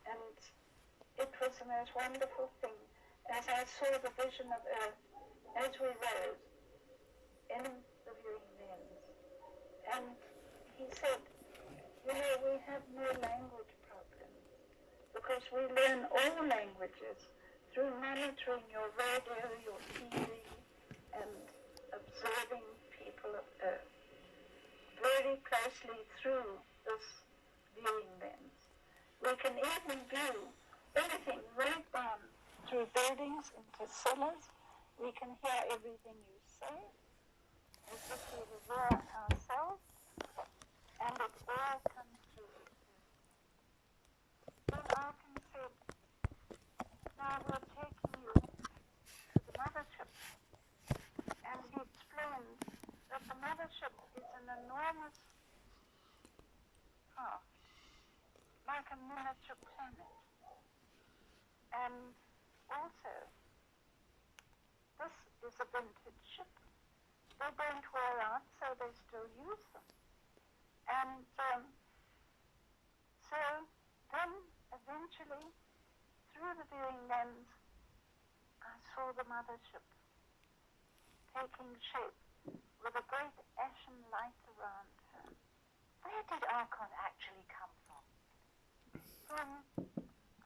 And it was the most wonderful thing as I saw the vision of Earth as we rose in the viewing lens. And he said, you know, we have no language problem because we learn all languages through monitoring your radio, your TV, and observing people of Earth very closely through this viewing lens. We can even view anything right down through buildings into cellars. We can hear everything you say as if we were there ourselves, and it all comes through. Then Arkin said, now we're taking you to the mothership. And he explained that the mothership is an enormous craft, like a miniature planet. And also, this is a vintage ship. They don't wear out, so they still use them. And so then, eventually, through the viewing lens, I saw the mothership taking shape with a great ashen light around her. Where did Archon actually come from? From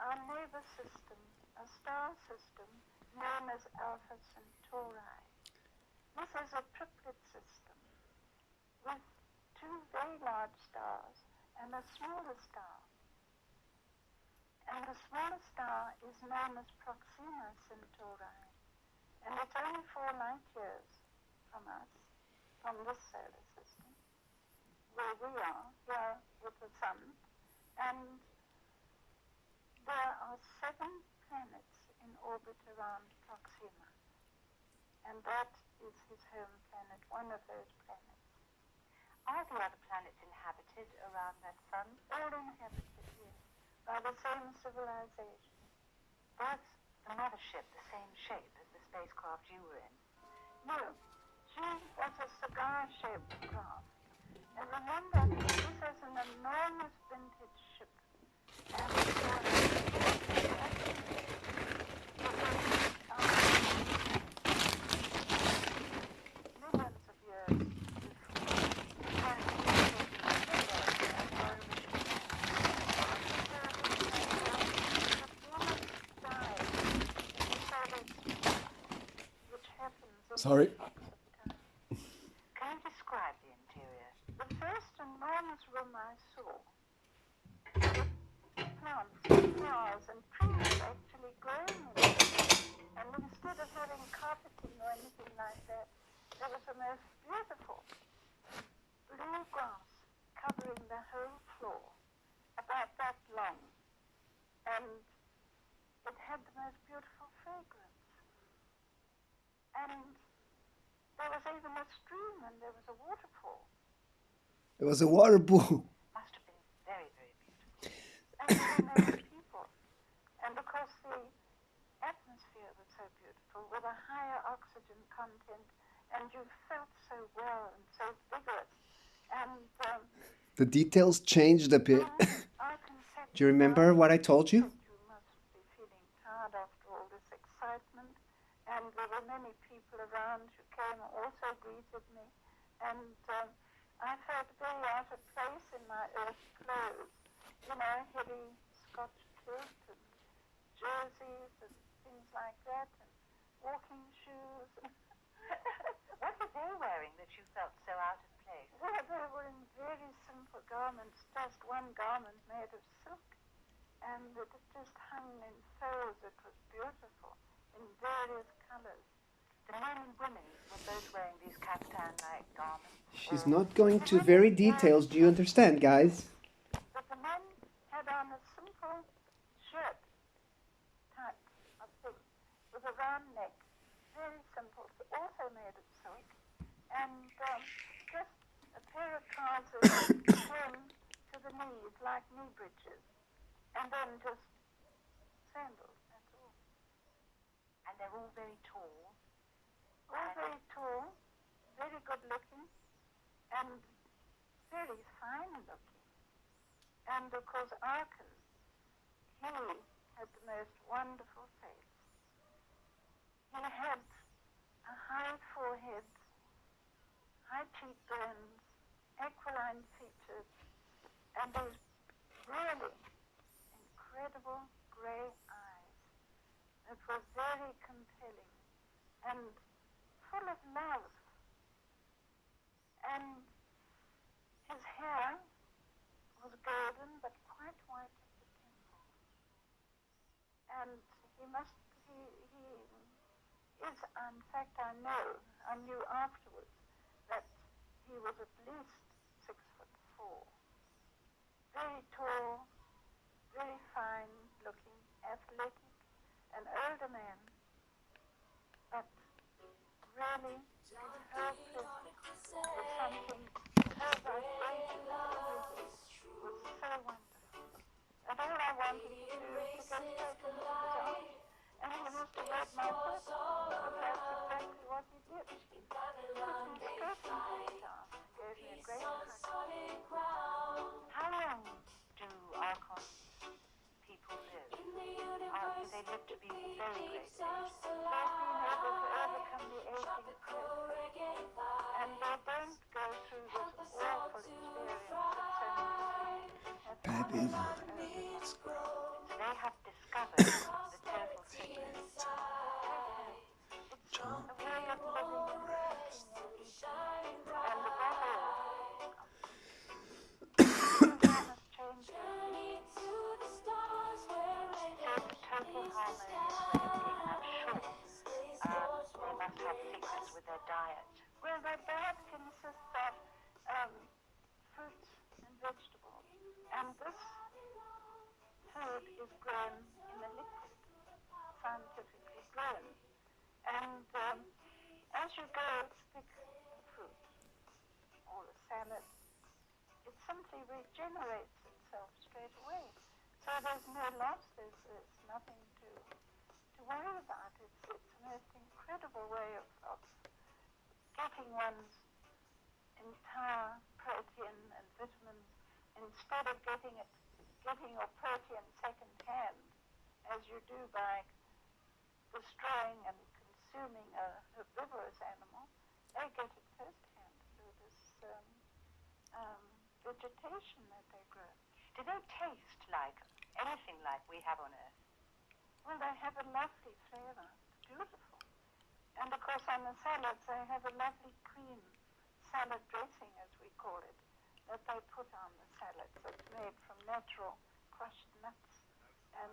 our neighbor system, a star system known as Alpha Centauri. This is a triplet system with two very large stars and a smaller star. And the smaller star is known as Proxima Centauri. And it's only 4 light years from us, from this solar system, where we are, here with the sun. And there are 7 planets in orbit around Proxima. And that is his home planet, one of those planets. Are the other planets inhabited around that sun? All inhabited, yes, by the same civilization. Was the mothership the same shape as the spacecraft you were in? No, she was a cigar-shaped craft. And remember, this is an enormous vintage ship. And millions of years Sorry. Can you describe the interior? The first enormous room I saw, plants, flowers, and trees actually growing in it. And instead of having carpeting or anything like that, there was the most beautiful blue grass covering the whole floor, about that long. And it had the most beautiful fragrance. And there was even a stream and there was a waterfall. It was a water pool. Must have been very, very beautiful. And there were many people. And because the atmosphere was so beautiful, with a higher oxygen content, and you felt so well and so vigorous. And the details changed a bit. Do you remember what I told you? You must be feeling tired after all this excitement. And there were many people around who came and also greeted me. And I felt very out of place in my Earth clothes. You know, heavy Scotch kilt and jerseys and things like that, and walking shoes. What were they wearing that you felt so out of place? Well, they were in very simple garments, just one garment made of silk. And it just hung in folds. It was beautiful, in various colors. The men and women were both wearing these kaftan-like garments. She's not going to very details. Do you understand, guys? But the men had on a simple shirt type of thing with a round neck, very simple, also made of silk, and just a pair of trousers turned to the knees like knee breeches, and then just sandals, that's all. And they're all very tall. All very tall, very good looking, and very fine looking. And of course, Arkin, he had the most wonderful face. He had a high forehead, high cheekbones, aquiline features, and these really incredible grey eyes that were very compelling and full of love. And his hair was golden but quite white at the temples. And he is, in fact, I knew afterwards that he was at least 6'4", very tall, very fine looking, athletic, an older man, but really his whole presence was something so vibrating, was so wonderful. And all I wanted to do was to get straight into his arms, and he must have read my thoughts, because that's exactly what he did. He took me straight into his arms and gave me a great hug. How long do Archon people live? Do they live to be very great ages? They've been able to overcome the aging process, and they don't go through this awful experience that so many diseases have Baby. So they have discovered the total secret. It's a way of living and thinking and eating, and above all, everyone has changed their sleep. So it's total harmony way of being. I'm sure they must have secrets with their diet. Well, their diet consists of fruits and vegetables, and this food is grown in a liquid, scientifically grown. And as you go to pick the fruit or the salad, it simply regenerates itself straight away. So there's no loss, there's nothing to worry about. It's the most incredible way of getting one's entire protein and vitamins instead of getting your protein second hand, as you do by destroying and consuming a herbivorous animal. They get it first hand through this vegetation that they grow. Do they taste like anything like we have on Earth? Well, they have a lovely flavor. It's beautiful. And of course on the salads they have a lovely cream salad dressing, as we call it, that they put on the salads. It's made from natural crushed nuts and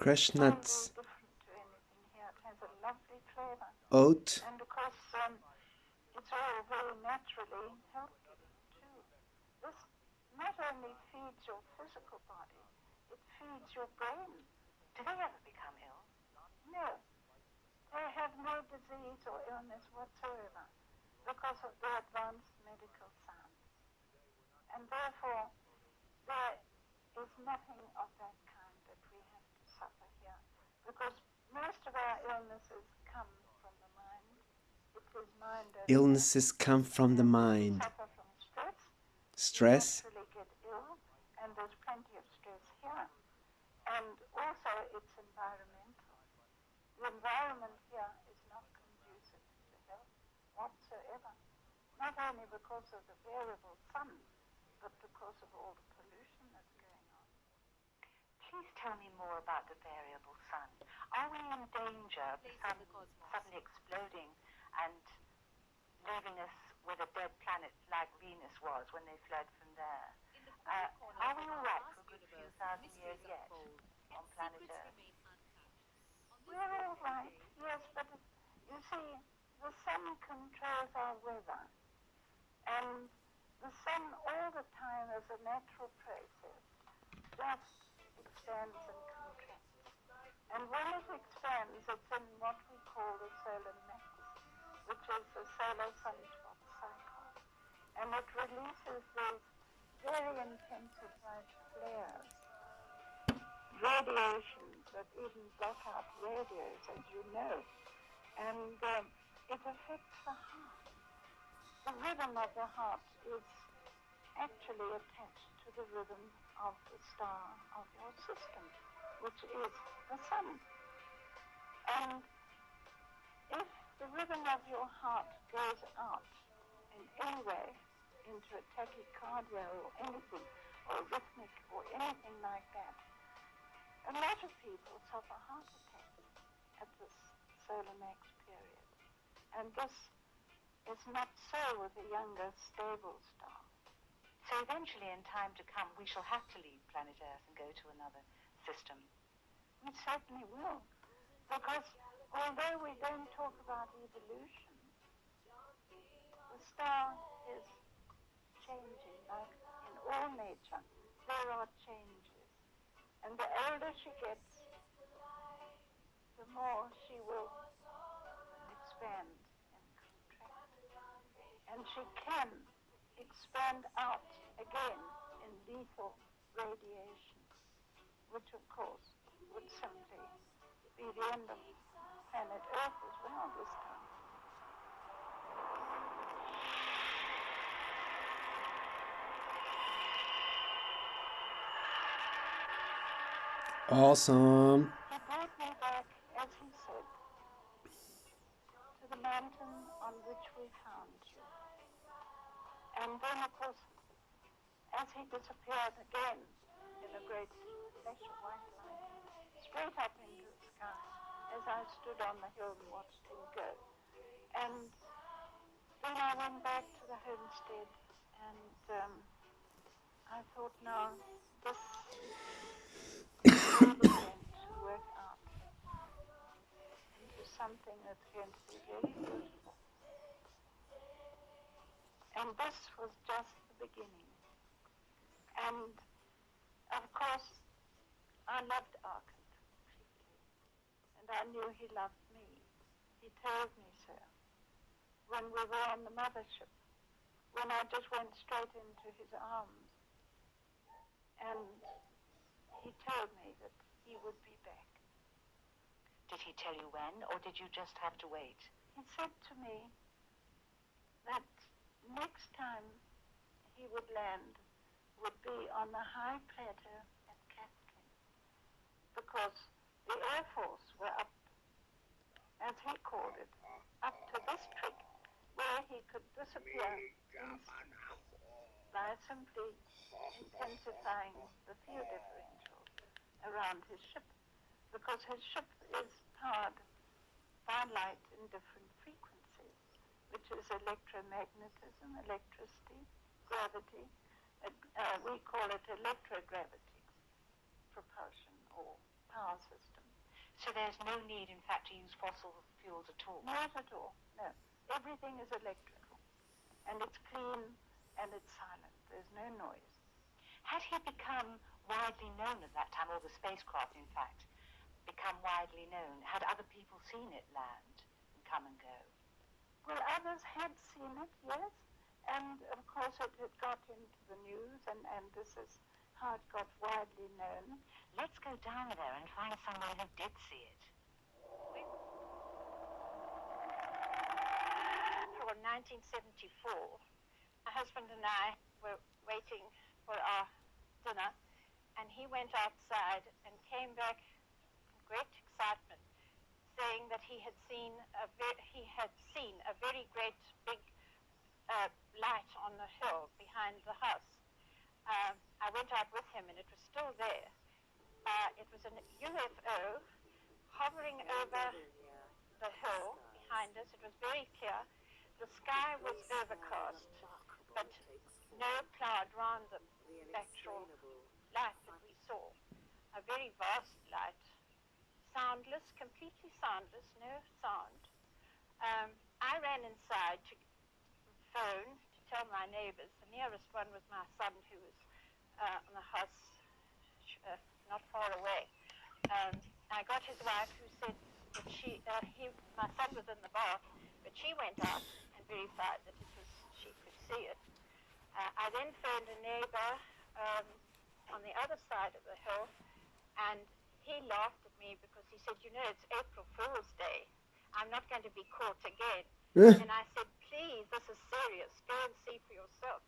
Crushed nuts. very different to anything here. It has a lovely flavor. Oat. And of course it's all very naturally healthy too. This not only feeds your physical body, it feeds your brain. Do they ever become ill? No. They have no disease or illness whatsoever because of the advanced medical science. And therefore, there is nothing of that kind that we have to suffer here, because most of our illnesses come from the mind. It is mind over Illnesses come from the mind. We suffer from stress. Stress. We naturally get ill, and there's plenty of stress here. And also, it's environmental. The environment here is not conducive to health whatsoever. Not only because of the variable sun, but because of all the pollution that's going on. Please tell me more about the variable sun. Are we in danger of the sun suddenly exploding and leaving us with a dead planet like Venus was when they fled from there? Are we all right for a good few thousand years yet on planet Earth? We're all right, yes, but you see, the sun controls our weather. And the sun all the time is a natural process, just expands and contracts. And when it expands, it's in what we call the solar max, which is the solar sunspot cycle. And it releases these very intensive light flares, radiations that even block out radios, as you know. And it affects the heart. The rhythm of the heart is actually attached to the rhythm of the star of your system. which is the sun. And if the rhythm of your heart goes out in any way into a tachycardia or anything, or rhythmic or anything like that, a lot of people suffer heart attacks at this solar max period. And this is not so with a younger, stable star. So eventually, in time to come, we shall have to leave planet Earth and go to another system. We certainly will, because although we don't talk about evolution, the star is changing, like in all nature. There are changes. And the older she gets, the more she will expand and contract. And she can expand out again in lethal radiation, which of course would simply be the end of planet Earth as well this time. Awesome. He brought me back, as he said, to the mountain on which we found you. And then, of course, as he disappeared again in a great flash of white light, straight up into the sky, as I stood on the hill and watched him go. And then I went back to the homestead, and I thought, no, this is really going to work out into something that's going to be very beautiful. And this was just the beginning. And, of course, I loved Arkan completely. And I knew he loved me. He told me so. When we were on the mothership, when I just went straight into his arms, and he told me that he would be back. Did he tell you when, or did you just have to wait? He said to me that next time he would land would be on the high plateau at Katkin, because the Air Force were up, as he called it, up to this trick where he could disappear by simply intensifying the field differential around his ship, because his ship is powered by light in different frequencies, which is electromagnetism, electricity, gravity. We call it electrogravity propulsion or power system. So there's no need, in fact, to use fossil fuels at all? Not at all, no. Everything is electrical, and it's clean, and it's silent. There's no noise. Had he become widely known at that time, or the spacecraft, in fact, become widely known? Had other people seen it land and come and go? Well, others had seen it, yes, and of course it had got into the news, and this is how it got widely known. Let's go down there and find someone who did see it. For 1974, my husband and I were waiting for our dinner, and he went outside and came back in great excitement, saying that he had seen a very great big light on the hill behind the house. I went out with him, and it was still there. It was a UFO hovering over the hill behind us. It was very clear. The sky was overcast, but no cloud round the actual light that we saw. A very vast light, soundless, completely soundless, no sound. I ran inside to phone to tell my neighbors. The nearest one was my son, who was on the house not far away. I got his wife, who said that my son was in the bath, but she went out and verified that she could see it. I then phoned a neighbor on the other side of the hill, and he laughed at me because he said, it's April Fool's Day. I'm not going to be caught again. And I said, please, this is serious. Go and see for yourself.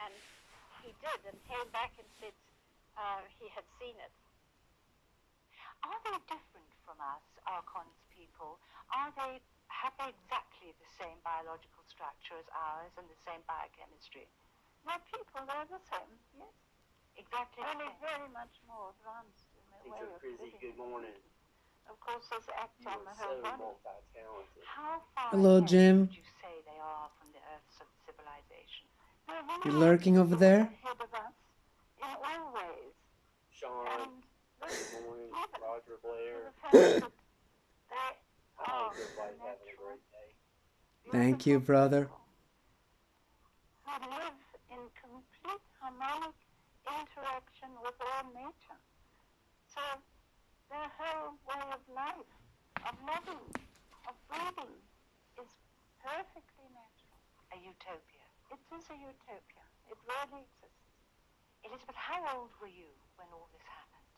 And he did, and came back and said, he had seen it. Are they different from us, Archon's people? Have they exactly the same biological structure as ours and the same biochemistry? My people, they're the same, yes. Exactly. Only very much more advanced in their way of living. Good morning. Of course, there's act You on are the whole so body. multi-talented. How far Hello, ahead Jim. would you say they are from the Earth's civilization? You lurking over there? Ahead of us in all ways. Sean, And good morning. Roger the Blair. fact that they I are hope everybody's having a natural, great day. Thank you, brother. who live in complete harmonic interaction with all nature. So their whole way of life, of living, of breathing, is perfectly natural. A utopia. It is a utopia. It really exists. Elizabeth, how old were you when all this happened?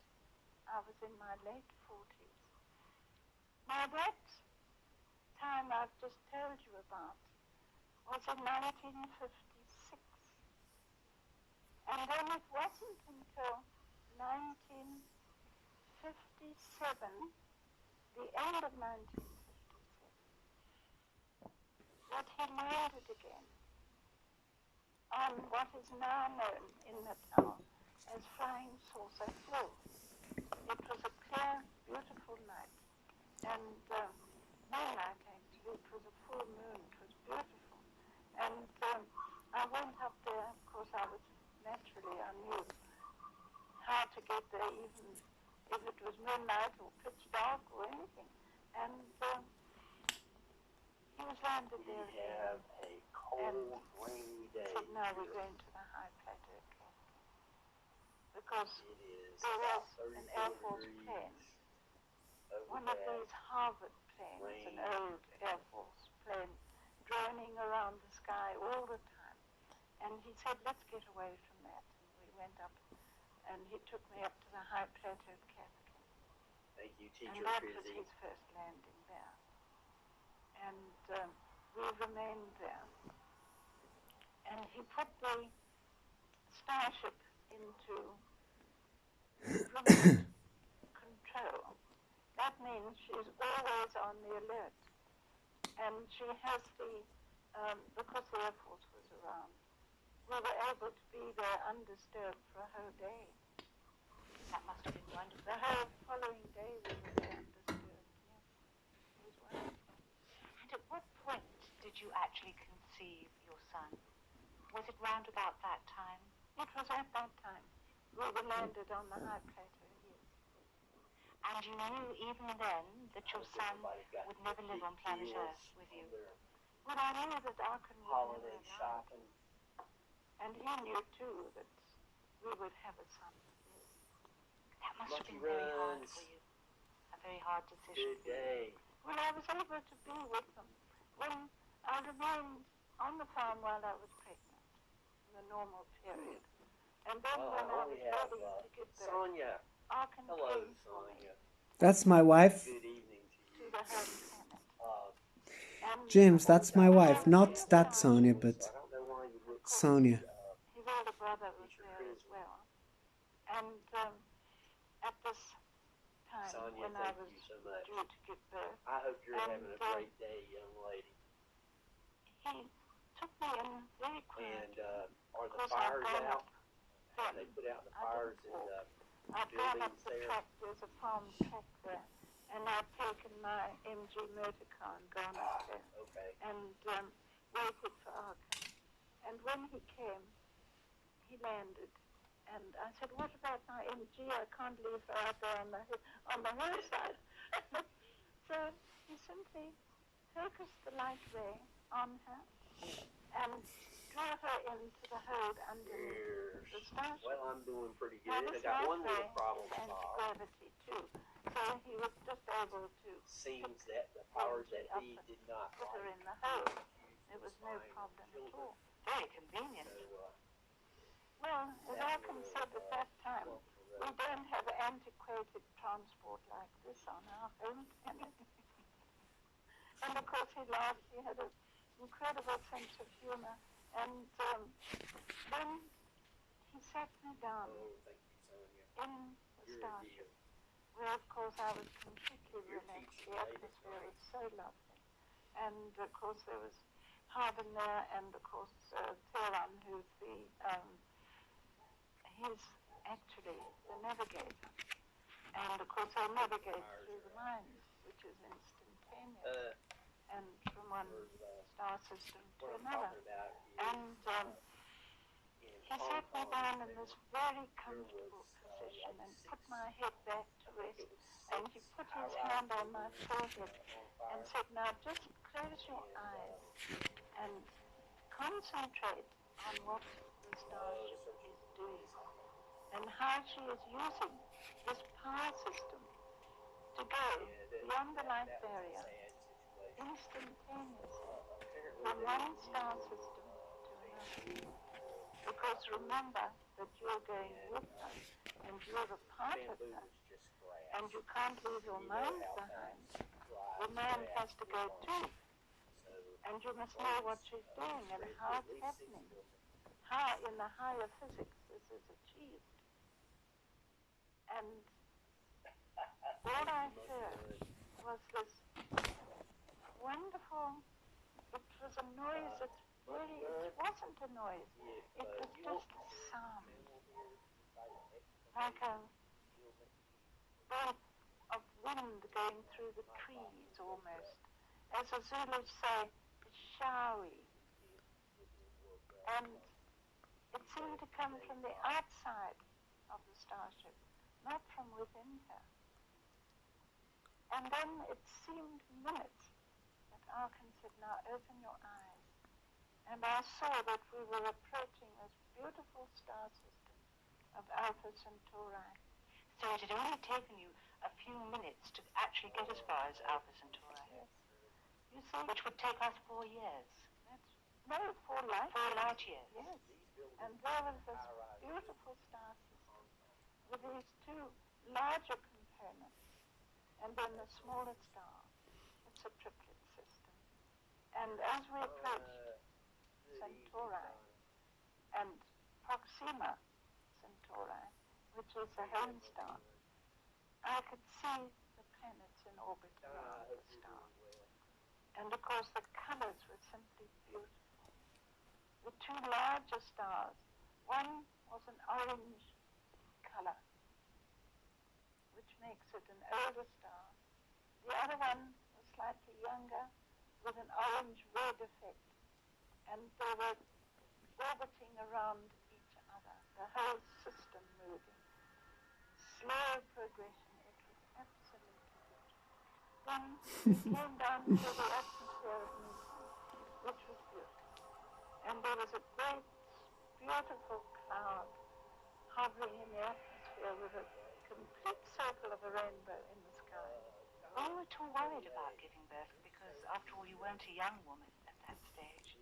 I was in my late 40s. Now that time I've just told you about was in 1956. And then it wasn't until 1957, the end of 1957, that he landed again on what is now known in Natal as Flying Saucer Hill. It was a clear, beautiful night, and moonlight actually. It was a full moon. It was beautiful, and I went up there. Of course, I knew how to get there, even if it was moonlight or pitch dark or anything. And he was landed there We again. have a cold, rainy day. Said, no, we're going to the high plateau camp. Because It is there about was an 34 Air Force degrees. plane, one of Overcast. these Harvard planes, an old Air Force plane, droning around the sky all the time. And he said, let's get away from that. And we went up, and he took me up to the high plateau camp. Thank you, Teacher And that was Frizzy. his first landing there. And we remained there. And he put the starship into remote control. That means she's always on the alert. And she has because the Air Force was around, we were able to be there undisturbed for a whole day. That must have been wonderful. The whole following day we were there undisturbed, yes. It was wonderful. And at what point did you actually conceive your son? Was it round about that time? It was at that time. We were landed on the high plateau, yes. And you knew even then that your son would never live on planet Earth with you? Well, I knew that Arkin would Holiday never allow. shopping. And he knew, too, that we would have a son. Yes. That must have Lucky been very hard runs. for you. A very hard decision. Good day. Well, I was able to be with them when I remained on the farm while I was pregnant, in the normal period. And then Well, when I I only was have ready to give birth, Sonia. Arkin Hello, came for me Sonia. That's my wife. Good evening to to you. the home planet. And James, that's my wife. Not that Sonia, but I don't know why you look Sonia. his older brother was there as well. And at this time, Sonia, when I thank was you so much. due to give birth, I hope you're And, having a great day, young lady. he took me in very And quietly. are Of the course, I've fires gone out? up Have they put out the I fires didn't in walk. the I've gone up buildings the there? track, there's a farm track there, and I've taken my MG motor car and gone up there Okay. and waited for Arkin. And when he came, he landed, and I said, what about my MG? I can't leave her out there on the hillside. So he simply focused the light ray on her and drew her into the hold underneath the starship. Well, I'm doing pretty Now, good. I this got light one ray little problem is to solve. anti-gravity too, so he was just able to Seems that the powers that be did not put her like in the hole. use There was the no spine problem at children. all. Very convenient. So, Well, as that Arkin little, said at that time, bump in the we road. don't have antiquated transport like this on our home planet. And of course he laughed. He had an incredible sense of humor. And then he sat me down Oh, thank you, Sonia. starship, where of course I was completely relaxed. The atmosphere was so lovely. And of course there was Harbin there, and of course Theron, who's he's actually the navigator. And of course they navigate through the mind, which is instantaneous, and from one star system to another. And he sat me down in this very comfortable position and put my head back to rest. And he put his hand on my forehead and said, now just close your eyes and concentrate on what the starship is doing and how she is using this power system to go beyond the light barrier instantaneously from one star system to another. Because remember that you're going with her and you're a part of her, and you can't leave your mind behind. The man has to go too, and you must know what she's doing and how it's happening, how in the higher physics this is achieved. And all I heard was this wonderful, it was a noise that really, it wasn't a noise, it was just a sound, like a breath of wind going through the trees almost, as the Zulus say, shawi. And it seemed to come from the outside of the starship, not from within her. And then it seemed minutes that Arkin said, now open your eyes. And I saw that we were approaching this beautiful star system of Alpha Centauri. So it had only taken you a few minutes to actually get as far as Alpha Centauri. Yes. You see, which would take us 4 years. No, 4 light 4 light years. Yes. And there was this beautiful star system with these two larger components. And then the smaller star. It's a triplet system. And as we approached Centauri and Proxima Centauri, which is the home star, I could see the planets in orbit around the star. And of course the colors were simply beautiful. The two larger stars, one was an orange color, which makes it an older star. The other one was slightly younger with an orange-red effect. And they were orbiting around each other, the whole system moving. Slow progression, it was absolutely beautiful. Then we came down to the atmosphere of Newton, which was beautiful. And there was a great, beautiful cloud hovering in the atmosphere with a complete circle of a rainbow in the sky. We were too worried about giving birth because, after all, you weren't a young woman at that stage.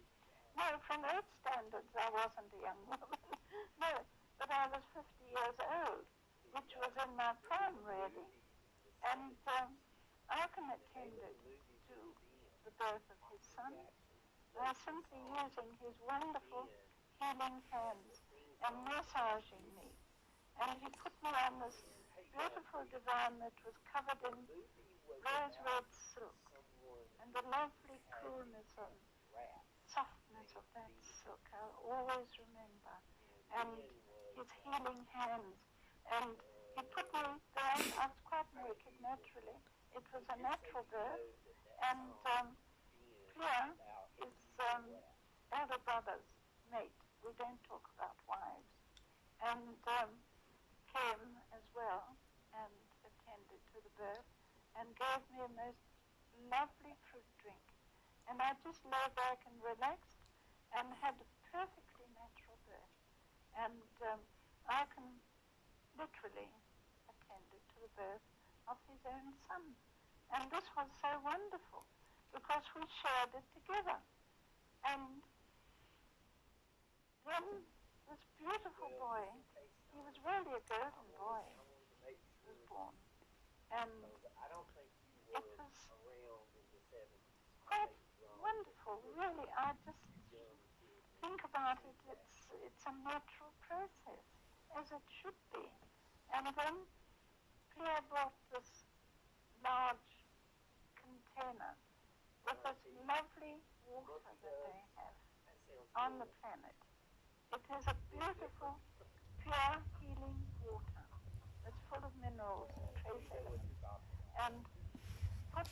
No, from Earth standards, I wasn't a young woman. No, but I was 50 years old, which was in my prime, really. And Arkin attended to the birth of his son by simply using his wonderful healing hands and massaging me. And he put me on this beautiful divan that was covered in rose red silk, and the lovely coolness and softness of that silk I'll always remember, and his healing hands. And he put me there, I was quite naked naturally. It was a natural birth, and Pierre is elder brother's mate. We don't talk about wives. And came as well and attended to the birth and gave me a most lovely fruit drink. And I just lay back and relaxed and had a perfectly natural birth. And Arkin literally attended to the birth of his own son. And this was so wonderful because we shared it together. And then this beautiful boy, he was really a golden boy, was born. And it was quite wonderful, really. I just think about it, it's a natural process, as it should be. And then Pierre bought this large container with this lovely water that they have on the planet. It is a beautiful, pure, healing water. It's full of minerals and trace elements. And put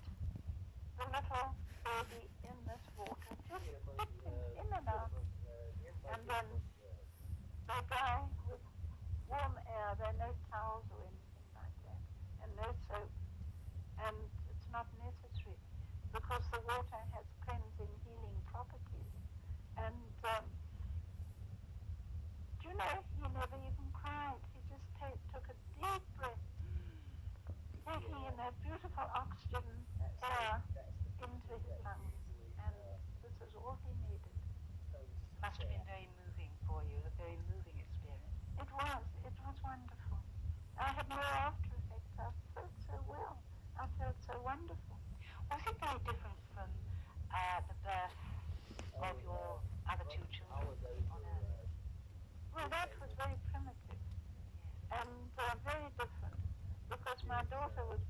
the little baby in this water, just dipping in and out. And then they dry with warm air. There are no towels or anything like that. And no soap. And it's not necessary because the water has cleansing, healing properties. And do you know, he never even cried. He just took a deep breath, taking in that beautiful oxygen air into his lungs. And this is all he needed. Must have been very moving for you, a very moving experience. It was wonderful. I had no after effects. I felt so well. I felt so wonderful. Was it very different from the birth of your other two children on Earth? Well, that was very primitive and very different because my daughter was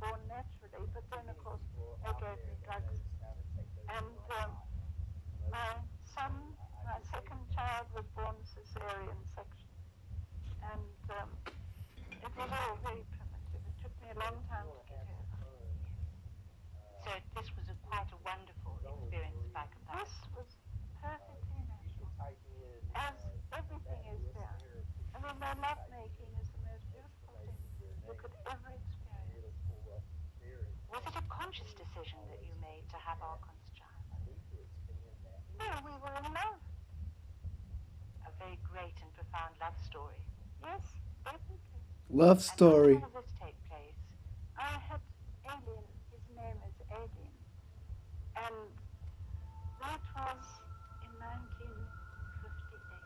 born naturally, but then, of course, they gave me drugs. And my son, my second child, was born cesarean section. And it was all very primitive. It took me a long time to get over. So this was quite a wonderful experience by comparison. This was perfectly natural, as everything is there. I mean, their love making is the most beautiful thing you could ever experience. Was it a conscious decision that you made to have Archon's child? No, we were in love. A very great and profound love story. Yes, definitely. Love story. And when did all this take place? I had Alien. His name is Alien. And that was in 1958.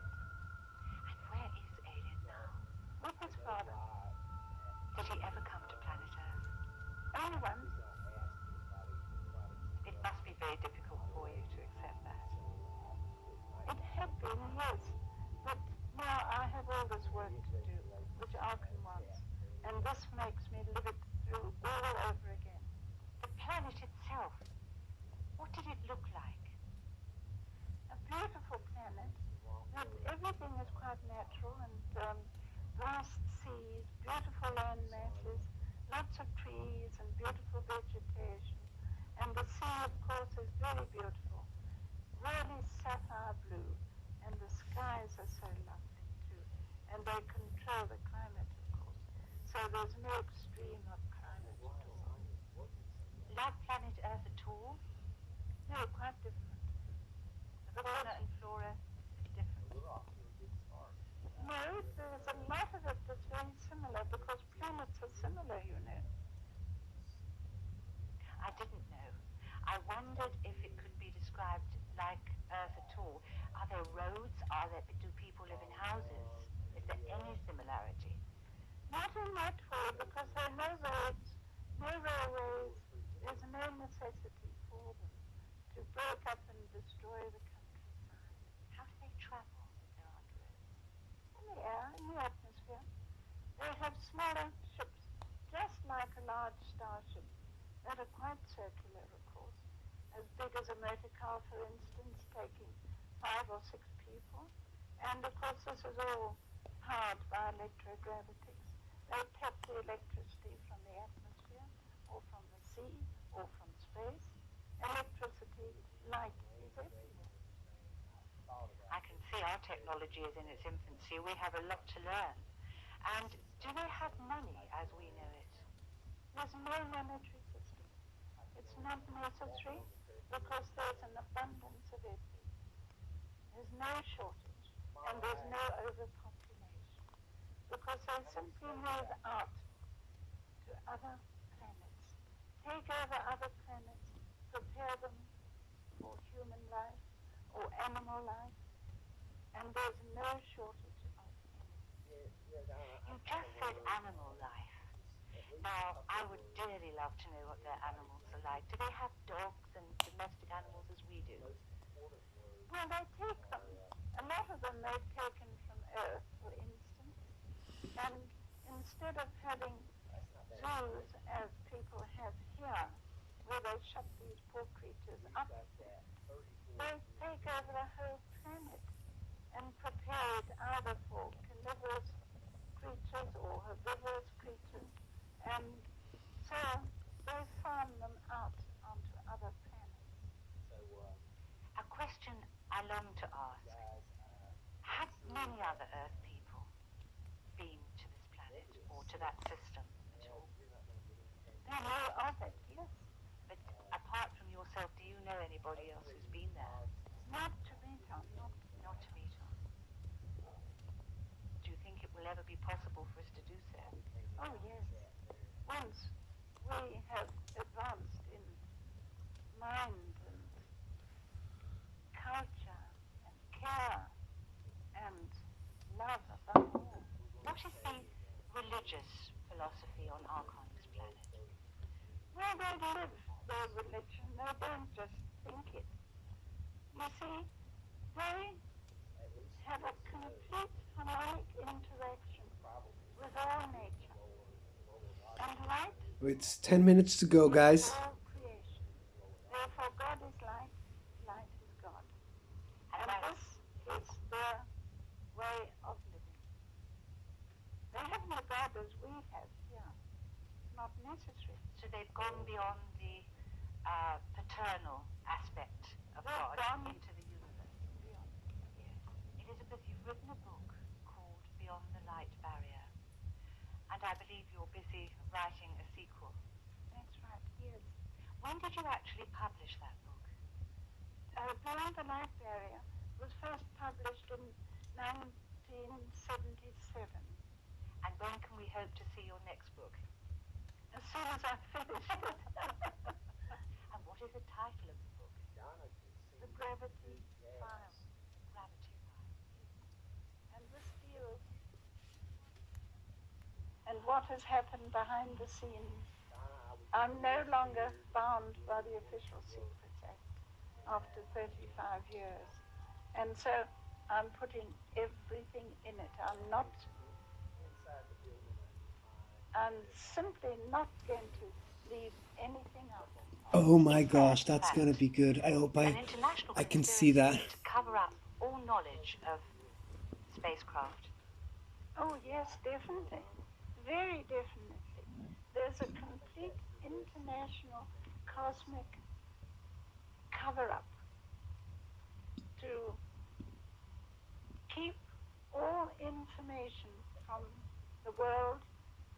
And where is Alien now? With his father. Did he ever come to planet Earth? Only once. It must be very difficult for you to accept that. It had been, yes. But now I have all this work to do, which Archon wants. And this makes me live it through all over again. The planet itself, what did it look like? A beautiful planet, that everything is quite natural and vast seas, beautiful land masses, lots of trees and beautiful vegetation. And the sea, of course, is very beautiful, really sapphire blue, and the skies are so lovely too. And they control the climate, of course. So there's no extreme of climate at all. Like planet Earth at all? No, quite different. The fauna and flora different. No, there's a lot of it that's very similar because planets are similar, you know. I didn't know. I wondered if it could be described like Earth at all. Are there roads? Do people live in houses? Is there any similarity? Not in that way because there are no roads, no railways. There's no necessity for them to break up and destroy the countryside. How do they travel if there aren't roads? In the air, in the atmosphere. They have smaller ships, just like a large starship, that are quite circular, of course, as big as a motor car, for instance, taking 5 or 6 people. And of course, this is all powered by electrogravity. They tap the electricity from the atmosphere, or from the sea, or from space. Electricity, light is everywhere. I can see our technology is in its infancy. We have a lot to learn. And do they have money as we know it? There's no monetary system. It's not necessary because there's an abundance of everything. There's no shortage and there's no overpopulation because they simply move out to other planets, take over other planets, prepare them for human life or animal life, and there's no shortage of anything. You just said animal life. Now, I would dearly love to know what their animals are like. Do they have dogs and domestic animals as we do? Well, they take them. A lot of them they've taken from Earth, for instance. And instead of having zoos as people have here, where they shut these poor creatures up. They take over the whole planet and prepare it either for carnivorous creatures or herbivorous creatures, and so they farm them out onto other planets. A question I long to ask: have many other Earth people been to this planet or to that system at all? They know of it, yes. But apart from yourself, do you know anybody else who's been there? Not to meet on, Not to meet on. Do you think it will ever be possible for us to do so? Oh, yes. Once we have advanced in mind and culture and care and love above all. What is the religious philosophy on Archon's planet? Well, they live their religion. They don't just think it. You see, they have a complete harmonic interaction with all nature. And light It's 10 minutes to go, guys. all creation. Therefore, God is light, light is God. And this is their way of living. They have no God as we have here. It's not necessary. So they've gone beyond the paternal aspect of They've God gone into the universe. beyond. Yes. Elizabeth, you've written a book called Beyond the Light Barrier, and I believe you're busy writing a sequel. That's right, yes. When did you actually publish that book? Beyond the Light Barrier was first published in 1977. And when can we hope to see your next book? As soon as I finish it. And what is the title of the book? The Gravity Files. Gravity Files. And this deals and what has happened behind the scenes. I'm no longer bound by the Official Secrets Act after 35 years. And so I'm putting everything in it. I'm simply not going to leave anything out. Oh my gosh, that's gonna be good. I hope I can see that. To cover up all knowledge of spacecraft. Oh yes, definitely. Very definitely. There's a complete international cosmic cover-up to keep all information from the world,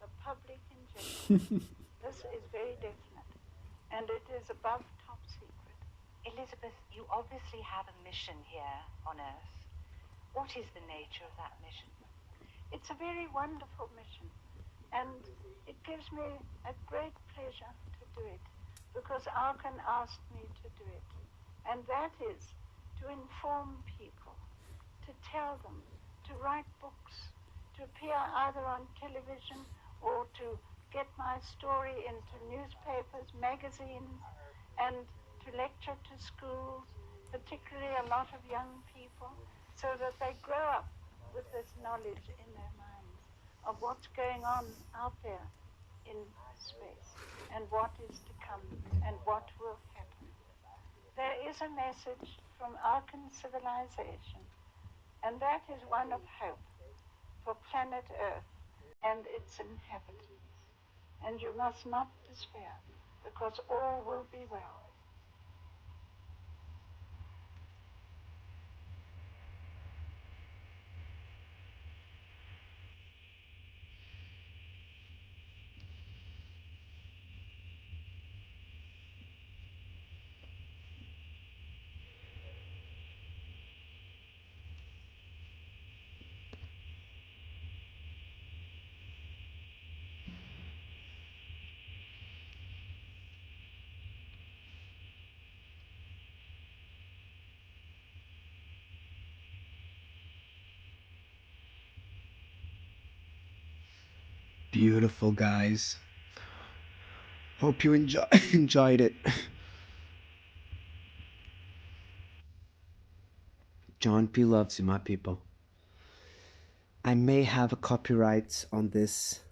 the public in general. This is very definite, and it is above top secret. Elizabeth, you obviously have a mission here on Earth. What is the nature of that mission? It's a very wonderful mission, and it gives me a great pleasure to do it, because Arkan asked me to do it, and that is to inform people, to tell them, to write books, to appear either on television or to get my story into newspapers, magazines, and to lecture to schools, particularly a lot of young people, so that they grow up with this knowledge in their minds of what's going on out there in space and what is to come and what will happen. There is a message from Arkan civilization, and that is one of hope for planet Earth and its inhabitants. And you must not despair, because all will be well. Beautiful, guys. Hope you enjoyed it. John P. loves you, my people. I may have a copyright on this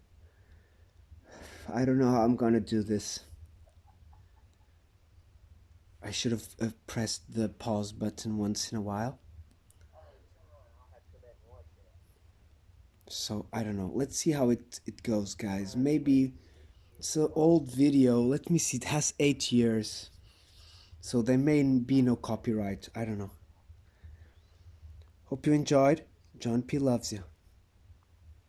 I don't know how I'm gonna do this. I should have pressed the pause button once in a while. So I don't know. Let's see how it goes, guys. Maybe it's an old video. Let me see. It has 8 years. So there may be no copyright. I don't know. Hope you enjoyed. John P loves you.